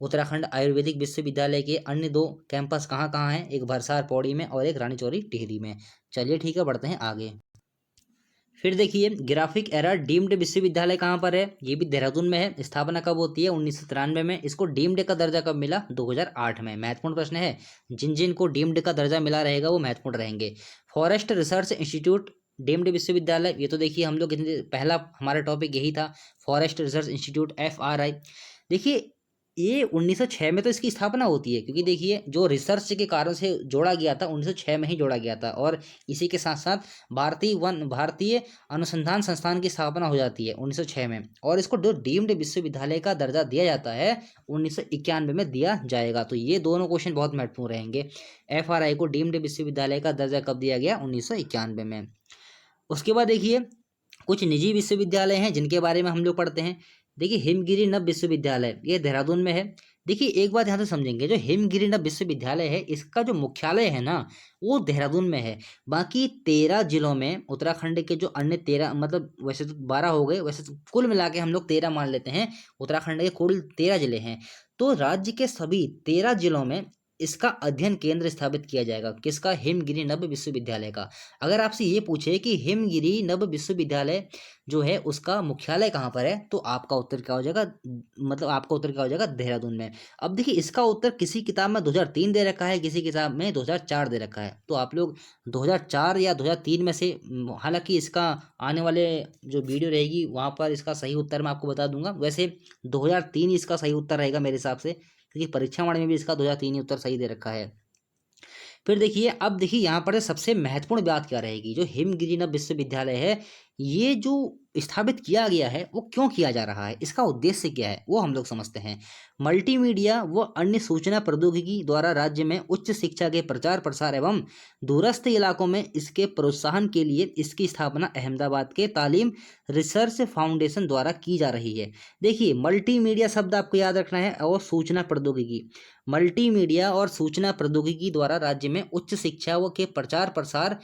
उत्तराखंड आयुर्वेदिक विश्वविद्यालय के अन्य 2 कैंपस कहाँ कहाँ हैं, एक भरसार पौड़ी में और एक रानी चौरी टिहरी में। चलिए ठीक है, बढ़ते हैं आगे। फिर देखिए ग्राफिक एरा डीम्ड विश्वविद्यालय कहाँ पर है, ये भी देहरादून में है। स्थापना कब होती है, 1993 में। इसको डीम्ड का दर्जा कब मिला, 2008 में। महत्वपूर्ण प्रश्न है, जिन जिन को डीम्ड का दर्जा मिला रहेगा वो महत्वपूर्ण रहेंगे। फॉरेस्ट रिसर्च इंस्टीट्यूट डीम्ड विश्वविद्यालय, ये तो देखिए हम लोग पहला हमारा टॉपिक यही था, फॉरेस्ट रिसर्च इंस्टीट्यूट FRI। देखिए ये 1906 में तो इसकी स्थापना होती है, क्योंकि देखिए जो रिसर्च के कारण से जोड़ा गया था 1906 में ही जोड़ा गया था। और इसी के साथ साथ भारतीय अनुसंधान संस्थान की स्थापना हो जाती है 1906 में। और इसको जो डीम्ड विश्वविद्यालय का दर्जा दिया जाता है 1991 में दिया जाएगा। तो ये दोनों क्वेश्चन बहुत महत्वपूर्ण रहेंगे। FRI को डीम्ड विश्वविद्यालय का दर्जा कब दिया गया, 1991 में। उसके बाद देखिए कुछ निजी विश्वविद्यालय हैं जिनके बारे में हम लोग पढ़ते हैं। देखिए हिमगिरी नव विश्वविद्यालय ये देहरादून में है। देखिए एक बात ध्यान से समझेंगे, जो हिमगिरी नव विश्वविद्यालय है इसका जो मुख्यालय है ना वो देहरादून में है। बाकी 13 जिलों में उत्तराखंड के जो अन्य 13 मतलब वैसे तो 12 हो गए, वैसे तो कुल मिला के हम लोग 13 मान लेते हैं, उत्तराखंड के कुल 13 जिले हैं। तो राज्य के सभी 13 जिलों में इसका अध्ययन केंद्र स्थापित किया जाएगा, किसका, हिमगिरी नव विश्वविद्यालय का। अगर आपसे ये पूछे कि हिमगिरी नव विश्वविद्यालय जो है उसका मुख्यालय कहाँ पर है, तो आपका उत्तर क्या हो जाएगा, मतलब आपका उत्तर क्या हो जाएगा, देहरादून में। अब देखिए इसका उत्तर किसी किताब में 2003 दे रखा है, किसी किताब में 2004 दे रखा है। तो आप लोग 2004 या 2003 में से, हालांकि इसका आने वाले जो वीडियो रहेगी वहाँ पर इसका सही उत्तर मैं आपको बता दूंगा। वैसे 2003 इसका सही उत्तर रहेगा मेरे हिसाब से, क्योंकि परीक्षा वाले में भी इसका 2003 ही उत्तर सही दे रखा है। फिर देखिए अब देखिए यहाँ पर सबसे महत्वपूर्ण बात क्या रहेगी, जो हिमगिरी नव विश्वविद्यालय है ये जो स्थापित किया गया है वो क्यों किया जा रहा है, इसका उद्देश्य क्या है वो हम लोग समझते हैं। मल्टीमीडिया व अन्य सूचना प्रौद्योगिकी द्वारा राज्य में उच्च शिक्षा के प्रचार प्रसार एवं दूरस्थ इलाकों में इसके प्रोत्साहन के लिए इसकी स्थापना अहमदाबाद के तालीम रिसर्च फाउंडेशन द्वारा की जा रही है। देखिए मल्टीमीडिया शब्द आपको याद रखना है, और सूचना प्रौद्योगिकी, मल्टीमीडिया और सूचना प्रौद्योगिकी द्वारा राज्य में उच्च शिक्षा व के प्रचार प्रसार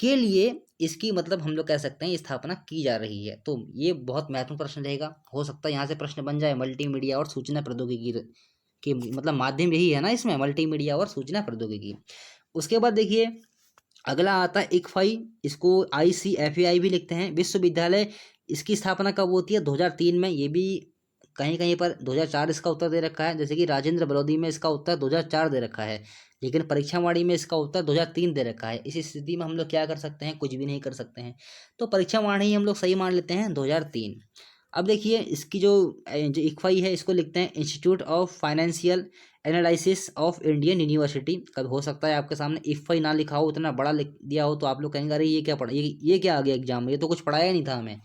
के लिए इसकी मतलब हम लोग कह सकते हैं स्थापना की जा रही है। तो ये बहुत महत्वपूर्ण प्रश्न रहेगा, हो सकता है यहाँ से प्रश्न बन जाए, मल्टीमीडिया और सूचना प्रौद्योगिकी के मतलब माध्यम यही है ना इसमें, मल्टीमीडिया और सूचना प्रौद्योगिकी। उसके बाद देखिए अगला आता है इक्फाई, इसको ICFAI भी लिखते हैं, विश्वविद्यालय। इसकी स्थापना कब होती है? 2003 में। ये भी कहीं कहीं पर 2004 इसका उत्तर दे रखा है, जैसे कि राजेंद्र बलौदी में इसका उत्तर 2004 दे रखा है, लेकिन परीक्षावाणी में इसका उत्तर 2003 दे रखा है। इस स्थिति में हम लोग क्या कर सकते हैं? कुछ भी नहीं कर सकते हैं, तो परीक्षावाणी हम लोग सही मान लेते हैं 2003। अब देखिए इसकी जो इक्फाई है, इसको लिखते हैं institute of financial analysis of Indian university. कभी हो सकता है आपके सामने इक्फाई ना लिखा हो, इतना बड़ा लिख दिया हो, तो आप लोग कहेंगे अरे ये क्या पढ़ा, ये क्या आ गया एग्जाम में, ये तो कुछ पढ़ाया नहीं था हमें।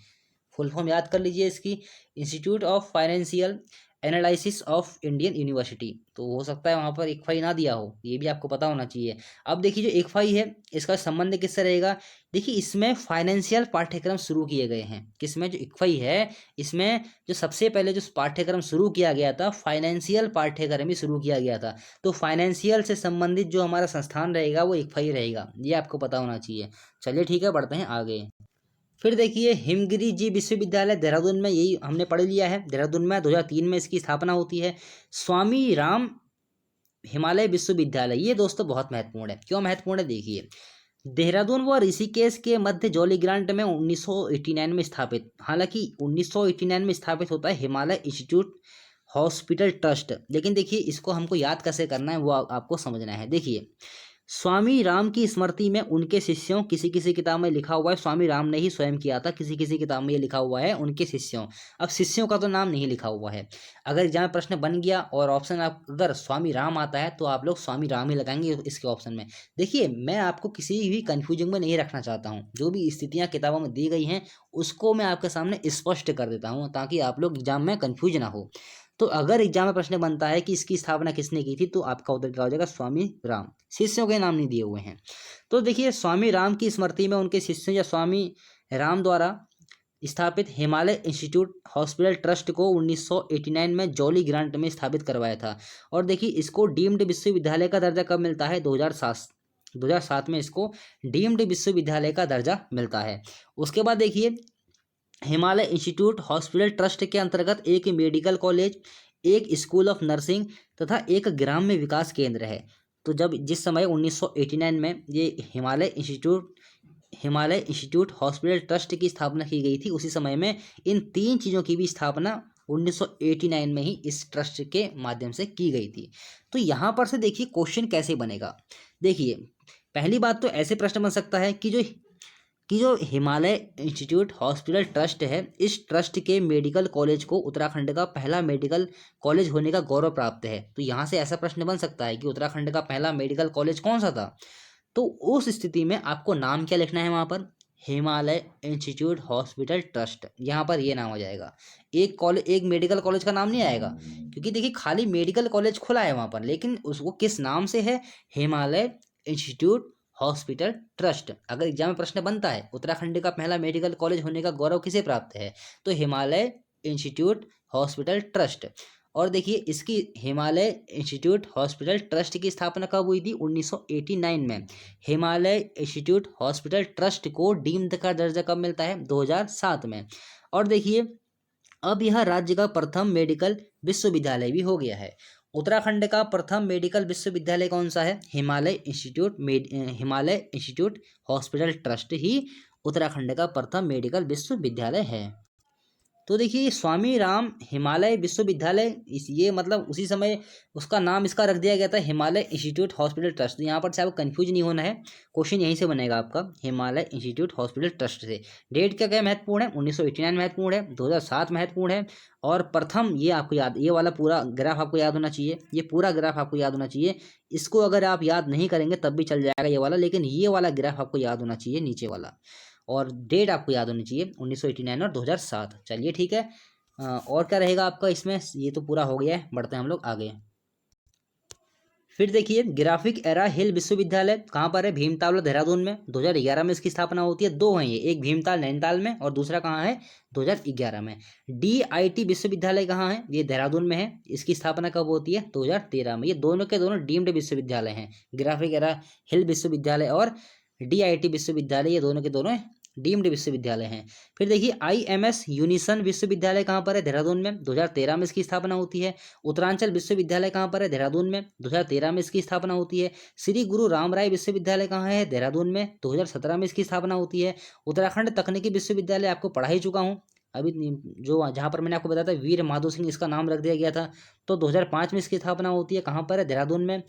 फुल फॉर्म याद कर लीजिए इसकी, institute of financial analysis of Indian university. तो हो सकता है वहाँ पर इक्फाई ना दिया हो, ये भी आपको पता होना चाहिए। अब देखिए जो इक्फाई है, इसका संबंध किससे रहेगा? देखिए इसमें फाइनेंशियल पाठ्यक्रम शुरू किए गए हैं। किसमें? जो इक्फाई है, इसमें जो सबसे पहले जो पाठ्यक्रम शुरू किया गया था, फाइनेंशियल पाठ्यक्रम ही शुरू किया गया था। तो फाइनेंशियल से संबंधित जो हमारा संस्थान रहेगा वो इक्फाई रहेगा, ये आपको पता होना चाहिए। चलिए ठीक है, बढ़ते हैं आगे। फिर देखिए हिमगिरी जी विश्वविद्यालय देहरादून में, यही हमने पढ़ लिया है, देहरादून में 2003 में इसकी स्थापना होती है। स्वामी राम हिमालय विश्वविद्यालय, ये दोस्तों बहुत महत्वपूर्ण है। क्यों महत्वपूर्ण है? देखिए देहरादून व ऋषिकेश के मध्य जॉली ग्रांट में 1989 में स्थापित, हालांकि 1989 में स्थापित होता है हिमालय इंस्टीट्यूट हॉस्पिटल ट्रस्ट। लेकिन देखिए इसको हमको याद कैसे करना है वो आपको समझना है। देखिए स्वामी राम की स्मृति में उनके शिष्यों, किसी किसी किताब में लिखा हुआ है स्वामी राम ने ही स्वयं किया था, किसी किसी किताब में ये लिखा हुआ है उनके शिष्यों। अब शिष्यों का तो नाम नहीं लिखा हुआ है। अगर एग्जाम में प्रश्न बन गया और ऑप्शन आप अगर स्वामी राम आता है तो आप लोग स्वामी राम ही लगाएंगे इसके ऑप्शन में। देखिए मैं आपको किसी भी कंफ्यूजन में नहीं रखना चाहता हूँ, जो भी स्थितियाँ किताबों में दी गई हैं उसको मैं आपके सामने स्पष्ट कर देता हूँ, ताकि आप लोग एग्जाम में कंफ्यूज ना हो। तो अगर एग्जाम में प्रश्न बनता है कि इसकी स्थापना किसने की थी, तो आपका उत्तर क्या हो जाएगा? स्वामी राम। शिष्यों के नाम नहीं दिए हुए हैं। तो देखिए स्वामी राम की स्मृति में उनके शिष्यों या स्वामी राम द्वारा स्थापित हिमालय इंस्टीट्यूट हॉस्पिटल ट्रस्ट को 1989 में जॉली ग्रांट में स्थापित करवाया था। और देखिए इसको डीम्ड विश्वविद्यालय का दर्जा कब मिलता है? 2007 में इसको डीम्ड विश्वविद्यालय का दर्जा मिलता है। उसके बाद देखिए हिमालय इंस्टीट्यूट हॉस्पिटल ट्रस्ट के अंतर्गत एक मेडिकल कॉलेज, एक स्कूल ऑफ नर्सिंग तथा एक ग्राम्य विकास केंद्र है। तो जिस समय 1989 में ये हिमालय इंस्टीट्यूट हॉस्पिटल ट्रस्ट की स्थापना की गई थी, उसी समय में इन 3 चीज़ों की भी स्थापना 1989 में ही इस ट्रस्ट के माध्यम से की गई थी। तो यहाँ पर से देखिए क्वेश्चन कैसे बनेगा। देखिए पहली बात तो ऐसे प्रश्न बन सकता है कि जो हिमालय इंस्टीट्यूट हॉस्पिटल ट्रस्ट है, इस ट्रस्ट के मेडिकल कॉलेज को उत्तराखंड का पहला मेडिकल कॉलेज होने का गौरव प्राप्त है। तो यहाँ से ऐसा प्रश्न बन सकता है कि उत्तराखंड का पहला मेडिकल कॉलेज कौन सा था। तो उस स्थिति में आपको नाम क्या लिखना है वहाँ पर? हिमालय इंस्टीट्यूट हॉस्पिटल ट्रस्ट, यहाँ पर ये नाम आ जाएगा। एक मेडिकल कॉलेज का नाम नहीं आएगा, क्योंकि देखिए खाली मेडिकल कॉलेज खुला है वहाँ पर, लेकिन उसको किस नाम से है? Himalaya institute hospital trust. अगर एग्जाम में प्रश्न बनता है उत्तराखंड का पहला मेडिकल कॉलेज होने का गौरव किसे प्राप्त है, तो हिमालय इंस्टीट्यूट हॉस्पिटल ट्रस्ट। और देखिए इसकी हिमालय इंस्टीट्यूट हॉस्पिटल ट्रस्ट की स्थापना कब हुई थी? 1989 में। हिमालय इंस्टीट्यूट हॉस्पिटल ट्रस्ट को डीम्ड का दर्जा कब मिलता है? 2007 में। और देखिए अब यह राज्य का प्रथम मेडिकल विश्वविद्यालय भी हो गया है। उत्तराखंड का प्रथम मेडिकल विश्वविद्यालय कौन सा है? हिमालय इंस्टीट्यूट हॉस्पिटल ट्रस्ट ही उत्तराखंड का प्रथम मेडिकल विश्वविद्यालय है। तो देखिए स्वामी राम हिमालय विश्वविद्यालय, ये मतलब उसी समय उसका नाम इसका रख दिया गया था हिमालय इंस्टीट्यूट हॉस्पिटल ट्रस्ट। तो यहाँ पर से आपको कंफ्यूज नहीं होना है, क्वेश्चन यहीं से बनेगा आपका, हिमालय इंस्टीट्यूट हॉस्पिटल ट्रस्ट से। डेट क्या क्या महत्वपूर्ण है? 1989 महत्वपूर्ण है, 2007 महत्वपूर्ण है, और प्रथम ये आपको याद, ये वाला पूरा ग्राफ आपको याद होना चाहिए, ये पूरा ग्राफ आपको याद होना चाहिए। इसको अगर आप याद नहीं करेंगे तब भी चल जाएगा ये वाला, लेकिन ये वाला ग्राफ आपको याद होना चाहिए नीचे वाला, और डेट आपको याद होनी चाहिए 1989 और 2007। चलिए ठीक है, और क्या रहेगा आपका इसमें? ये तो पूरा हो गया है, बढ़ते हैं हम लोग आगे। फिर देखिए ग्राफिक एरा हिल विश्वविद्यालय कहाँ पर है? भीमताल और देहरादून में। 2011 में इसकी स्थापना होती है। 2 हैं ये, एक भीमताल नैनीताल में और दूसरा कहाँ है? 2011 में। DIT विश्वविद्यालय कहाँ है? ये देहरादून में है। इसकी स्थापना कब होती है? 2013 में। ये दोनों के दोनों डीम्ड विश्वविद्यालय हैं, ग्राफिक एरा हिल विश्वविद्यालय और DIT विश्वविद्यालय, ये दोनों के दोनों डीम्ड विश्वविद्यालय हैं। फिर देखिए IMS यूनिसन विश्वविद्यालय कहाँ पर है? देहरादून में, 2013 में इसकी स्थापना होती है। उत्तरांचल विश्वविद्यालय कहाँ पर है? देहरादून में, 2013 में इसकी स्थापना होती है। श्री गुरु रामराय विश्वविद्यालय कहाँ है? देहरादून में, 2017 में इसकी स्थापना होती है। उत्तराखंड तकनीकी विश्वविद्यालय आपको पढ़ा ही चुका हूँ अभी, जो जहाँ पर मैंने आपको बताया था वीर माधो सिंह इसका नाम रख दिया गया था, तो 2005 में इसकी स्थापना होती है। कहाँ पर है? देहरादून में।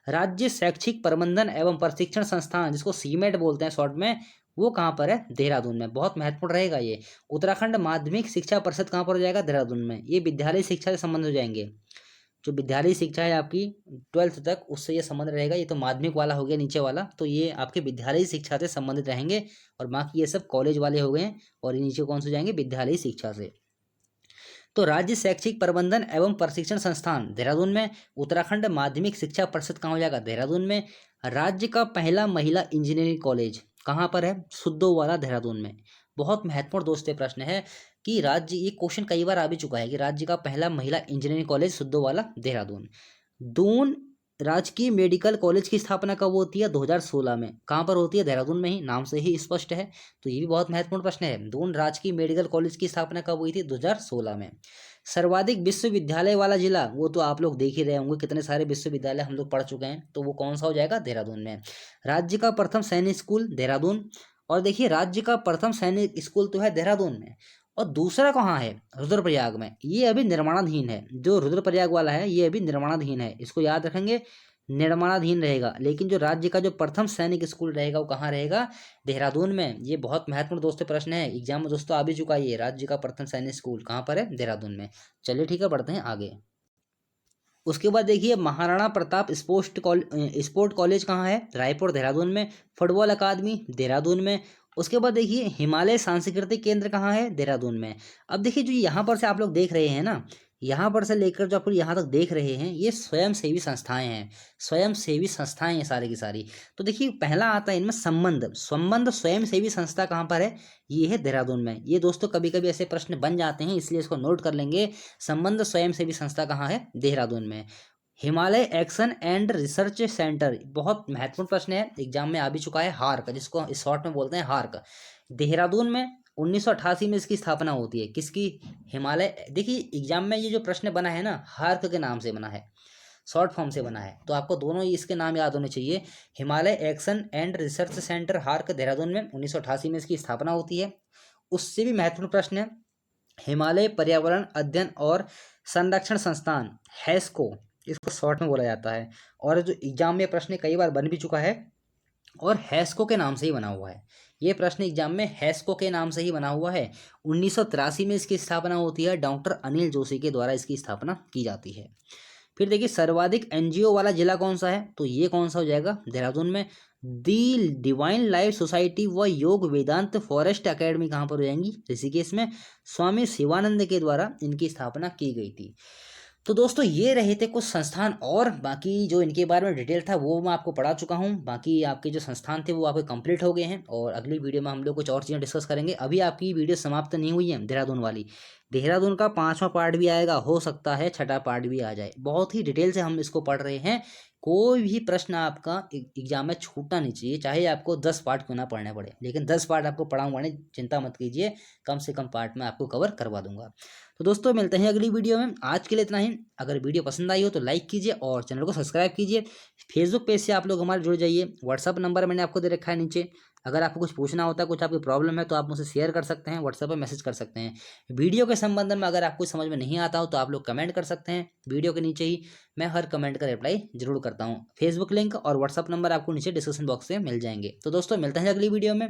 राज्य शैक्षिक प्रबंधन एवं प्रशिक्षण संस्थान, जिसको सीमेट बोलते हैं शॉर्ट में, वो कहाँ पर है? देहरादून में। बहुत महत्वपूर्ण रहेगा ये। उत्तराखंड माध्यमिक शिक्षा परिषद कहाँ पर हो जाएगा? देहरादून में। ये विद्यालय शिक्षा से संबंध हो जाएंगे। जो विद्यालय शिक्षा है आपकी 12th तक, उससे ये संबंध रहेगा। ये तो माध्यमिक वाला हो गया नीचे वाला, तो ये आपके विद्यालय शिक्षा से संबंधित रहेंगे। और बाकी ये सब कॉलेज वाले हो गए हैं, और ये नीचे कौन से जाएंगे? विद्यालय शिक्षा से। तो राज्य शैक्षिक प्रबंधन एवं प्रशिक्षण संस्थान देहरादून में। उत्तराखंड माध्यमिक शिक्षा परिषद कहाँ हो जाएगा? देहरादून में। राज्य का पहला महिला इंजीनियरिंग कॉलेज कहाँ पर है? सुद्दोवाला, देहरादून में। बहुत महत्वपूर्ण दोस्त ये प्रश्न है कि राज्य, ये क्वेश्चन कई बार आ भी चुका है कि राज्य का पहला महिला इंजीनियरिंग कॉलेज सुद्दोवाला, देहरादून। दून राजकीय मेडिकल कॉलेज की स्थापना कब होती है? 2016 में। कहाँ पर होती है? देहरादून में ही, नाम से ही स्पष्ट है। तो ये भी बहुत महत्वपूर्ण प्रश्न है। दून राजकीय मेडिकल कॉलेज की स्थापना कब हुई थी? 2016 में। सर्वाधिक विश्वविद्यालय वाला जिला, वो तो आप लोग देख ही रहे होंगे, कितने सारे विश्वविद्यालय हम लोग पढ़ चुके हैं, तो वो कौन सा हो जाएगा? देहरादून में। राज्य का प्रथम सैनिक स्कूल, देहरादून। और देखिए, राज्य का प्रथम सैनिक स्कूल तो है देहरादून में, और दूसरा कहाँ है? रुद्रप्रयाग में। ये अभी निर्माणाधीन है। जो रुद्रप्रयाग वाला है ये अभी निर्माणाधीन है, इसको याद रखेंगे, निर्माणाधीन रहेगा। लेकिन जो राज्य का जो प्रथम सैनिक स्कूल रहेगा वो कहाँ रहेगा? देहरादून में। ये बहुत महत्वपूर्ण दोस्तों प्रश्न है, एग्जाम में दोस्तों आ भी चुका है ये। राज्य का प्रथम सैनिक स्कूल कहाँ पर है? देहरादून में। चलिए ठीक है, बढ़ते हैं आगे। उसके बाद देखिए, महाराणा प्रताप स्पोर्ट कॉलेज कहाँ है? रायपुर, देहरादून में। फुटबॉल अकादमी, देहरादून में। उसके बाद देखिए, हिमालय सांस्कृतिक केंद्र कहाँ है? देहरादून में। अब देखिए, जो यहाँ पर से आप लोग देख रहे हैं ना, यहाँ पर से लेकर जो आप लोग यहाँ तक देख रहे हैं, ये स्वयं सेवी संस्थाएं हैं। स्वयं सेवी संस्थाएं हैं सारी की सारी। तो देखिए, पहला आता है इनमें संबंध। संबंध स्वयं सेवी संस्था कहाँ पर है? ये है देहरादून में। ये दोस्तों कभी कभी ऐसे प्रश्न बन जाते हैं, इसलिए इसको नोट कर लेंगे। संबंध स्वयं सेवी संस्था कहाँ है? देहरादून में। Himalaya action and research centre, बहुत महत्वपूर्ण प्रश्न है, एग्जाम में आ भी चुका है। हार्क, जिसको शॉर्ट में बोलते हैं हार्क, देहरादून में 1988 में इसकी स्थापना होती है। किसकी? हिमालय। देखिए, एग्जाम में ये जो प्रश्न बना है ना, हार्क के नाम से बना है, शॉर्ट फॉर्म से बना है, तो आपको दोनों ही इसके नाम याद होने चाहिए। Himalaya action and research centre hark, Dehradun में 1988 में इसकी स्थापना होती है। उससे भी महत्वपूर्ण प्रश्न है, हिमालय पर्यावरण अध्ययन और संरक्षण संस्थान, हैस्को, इसको शॉर्ट में बोला जाता है। और जो एग्जाम में प्रश्न कई बार बन भी चुका है, और हैस्को के नाम से ही बना हुआ है। ये प्रश्न एग्जाम में हैस्को के नाम से ही बना हुआ है। 1983 में इसकी स्थापना होती है, डॉक्टर अनिल जोशी के द्वारा इसकी स्थापना की जाती है। फिर देखिए, सर्वाधिक एनजीओ वाला जिला कौन सा है? तो ये कौन सा हो जाएगा? देहरादून में। दी डिवाइन लाइफ सोसाइटी व योग वेदांत फॉरेस्ट एकेडमी कहाँ पर हो जाएंगी? ऋषिकेश में। स्वामी शिवानंद के द्वारा इनकी स्थापना की गई थी। तो दोस्तों, ये रहे थे कुछ संस्थान, और बाकी जो इनके बारे में डिटेल था वो मैं आपको पढ़ा चुका हूँ। बाकी आपके जो संस्थान थे वो आपके कंप्लीट हो गए हैं, और अगली वीडियो में हम लोग कुछ और चीज़ें डिस्कस करेंगे। अभी आपकी वीडियो समाप्त नहीं हुई है देहरादून वाली। देहरादून का 5वां पार्ट भी आएगा, हो सकता है 6ठा पार्ट भी आ जाए। बहुत ही डिटेल से हम इसको पढ़ रहे हैं। कोई भी प्रश्न आपका एग्जाम में छूटना नहीं चाहिए, चाहे आपको 10 पार्ट क्यों ना पढ़ने पड़े, लेकिन 10 पार्ट आपको पढ़ाऊंगा नहीं, चिंता मत कीजिए, कम से कम पार्ट में आपको कवर करवा दूंगा। तो दोस्तों, मिलते हैं अगली वीडियो में। आज के लिए इतना ही। अगर वीडियो पसंद आई हो तो लाइक कीजिए और चैनल को सब्सक्राइब कीजिए। फेसबुक पेज से आप लोग हमारे जुड़ जाइए। व्हाट्सअप नंबर मैंने आपको दे रखा है नीचे। अगर आपको कुछ पूछना होता है, कुछ आपकी प्रॉब्लम है, तो आप मुझसे शेयर कर सकते हैं, व्हाट्सएप पर मैसेज कर सकते हैं। वीडियो के संबंध में अगर आपको समझ में नहीं आता हो तो आप लोग कमेंट कर सकते हैं वीडियो के नीचे ही। मैं हर कमेंट का रिप्लाई जरूर करता हूँ। फेसबुक लिंक और व्हाट्सअप नंबर आपको नीचे डिस्क्रिप्शन बॉक्स में मिल जाएंगे। तो दोस्तों, मिलते हैं अगली वीडियो में।